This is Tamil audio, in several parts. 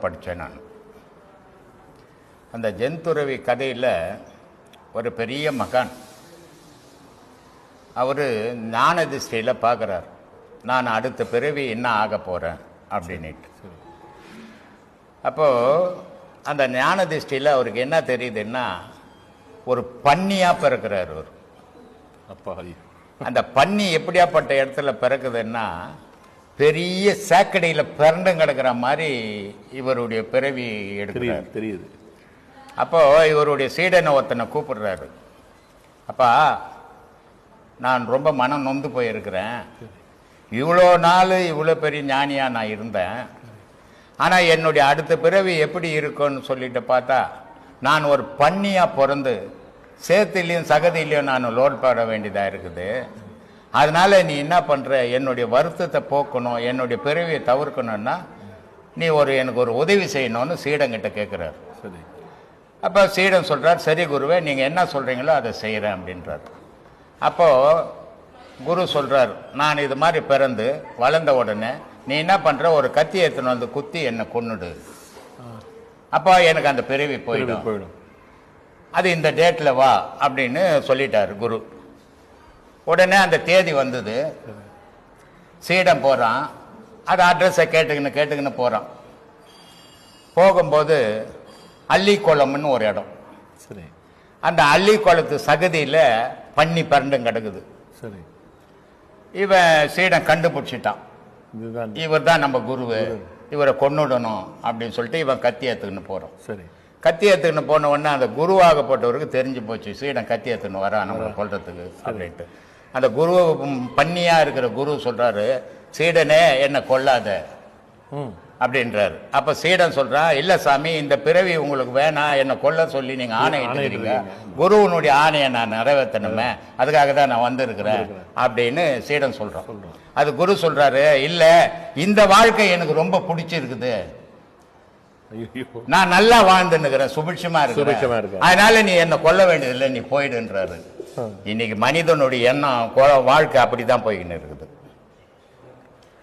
படித்தேன் நான். அந்த ஜென்துறவி கதையில் ஒரு பெரிய மகான், அவர் ஞான திருஷ்டியில் பார்க்குறார், நான் அடுத்த பிறவி என்ன ஆக போகிறேன் அப்படின்ட்டு. அப்போது அந்த ஞான திருஷ்டியில் அவருக்கு என்ன தெரியுதுன்னா, ஒரு பன்னியாக பிறக்கிறார் அவர். அப்பா, அந்த பன்னி எப்படியாப்பட்ட இடத்துல பிறக்குதுன்னா, பெரிய சாக்கடையில் பிறண்டு கிடக்கிற மாதிரி இவருடைய பிறவி எடுக்கிறார். தெரியுது. அப்போ இவருடைய சீடனை ஒருத்தனை கூப்பிடுறாரு, அப்பா நான் ரொம்ப மனம் நொந்து போயிருக்கிறேன், இவ்வளோ நாள் இவ்வளோ பெரிய ஞானியாக நான் இருந்தேன், ஆனால் என்னுடைய அடுத்த பிறவி எப்படி இருக்குன்னு சொல்லிட்டு பார்த்தா, நான் ஒரு பன்னியாக பிறந்து சேத்துலேயும் சகதியிலையும் நான் லோட் பாட வேண்டியதாக இருக்குது. அதனால நீ என்ன பண்ணுற, என்னுடைய வருத்தத்தை போக்கணும், என்னுடைய பிறவியை தவிர்க்கணும்னா நீ எனக்கு ஒரு உதவி செய்யணும்னு சீடங்கிட்ட கேட்குறாரு. சரி. அப்போ சீடன் சொல்கிறார், சரி குருவே, நீங்கள் என்ன சொல்கிறீங்களோ அதை செய்கிறேன் அப்படின்றார். அப்போது குரு சொல்கிறார், நான் இது மாதிரி பிறந்து வளர்ந்த உடனே நீ என்ன பண்ணுற, ஒரு கத்தி எடுத்துன்னு வந்து குத்தி என்னை கொன்னுடு, அப்போ எனக்கு அந்த பிறவி போயிடும், அது இந்த டேட்டில் வா அப்படின்னு சொல்லிட்டார் குரு. உடனே அந்த தேதி வந்தது, சீடன் போகிறான், அது அட்ரஸை கேட்டுக்கின்னு போகிறான். போகும்போது அள்ளிக்குளம்னு ஒரு இடம். சரி. அந்த அள்ளிக்குளத்து சகதியில் பன்னி பரண்டும் கிடக்குது. சரி. இவன் சீடன் கண்டுபிடிச்சிட்டான், இவர் தான் நம்ம குருவு, இவரை கொன்னுடணும் அப்படின்னு சொல்லிட்டு இவன் கத்தி ஏற்றுக்கின்னு போகிறான். சரி. கத்தி ஏற்றுக்கின்னு போன உடனே அந்த குருவாகப்பட்டவருக்கு தெரிஞ்சு போச்சு, சீடன் கத்தி ஏற்றுன்னு வரான் நம்மளை கொல்றதுக்கு அப்படின்ட்டு. அந்த குரு பன்னியாக இருக்கிற குரு சொல்கிறாரு, சீடனே என்னை கொல்லாத அப்படின்றாரு. அப்போ சீடன் சொல்கிறான், இல்லை சாமி, இந்த பிறவி உங்களுக்கு வேணாம், என்னை கொல்ல சொல்லி நீங்கள் ஆணை இட்டுக்கிறீங்க, குருவனுடைய ஆணையை நான் நிறைவேற்றணுமே, அதுக்காக தான் நான் வந்திருக்கிறேன் அப்படின்னு சீடன் சொல்கிறான். அது குரு சொல்கிறாரு, இல்லை, இந்த வாழ்க்கை எனக்கு ரொம்ப பிடிச்சிருக்குது, நான் நல்லா வாழ்ந்துன்னுக்கிறேன், சுபிட்சமா இருக்கு, அதனால நீ என்ன கொல்ல வேண்டியதில்லை, நீ போயிடுன்றாரு. இன்னைக்கு மனிதனுடைய எண்ணம் வாழ்க்கை அப்படிதான் போய்கின்னு இருக்குது.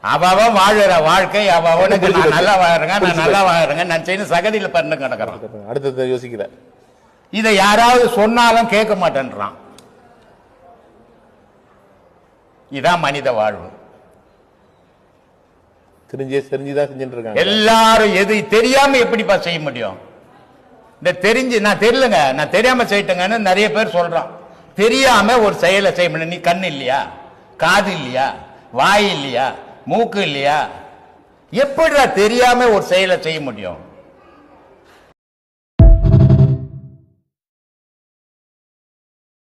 அவன் வாழுற வாழ்க்கை அவனுக்கு நான் நல்லா வாழறேங்க, நான் நல்லா வாழறேங்க நினைச்சேன்னு சகதியில பறந்து கிடக்கிறான். அடுத்தது யோசிக்கிற, இதை யாராவது சொன்னாலும் கேட்க மாட்டேன்றான். இதான் மனித வாழ்வு. தெரிஞ்சுதான் செஞ்சுட்டு இருக்காங்க எல்லாரும். எது தெரியாம எப்படிப்பா செய்ய முடியும்? இந்த தெரிஞ்சு நான் தெரியலங்க, நான் தெரியாம செய்யிட்டேங்கன்னு நிறைய பேர் சொல்றான். தெரியாம ஒரு செயலை செய்ய முடியும். நீ கண் இல்லையா, காது இல்லையா, வாய் இல்லையா, மூக்கு இல்லையா, எப்படிடா தெரியாம ஒரு செயலை செய்ய முடியும்?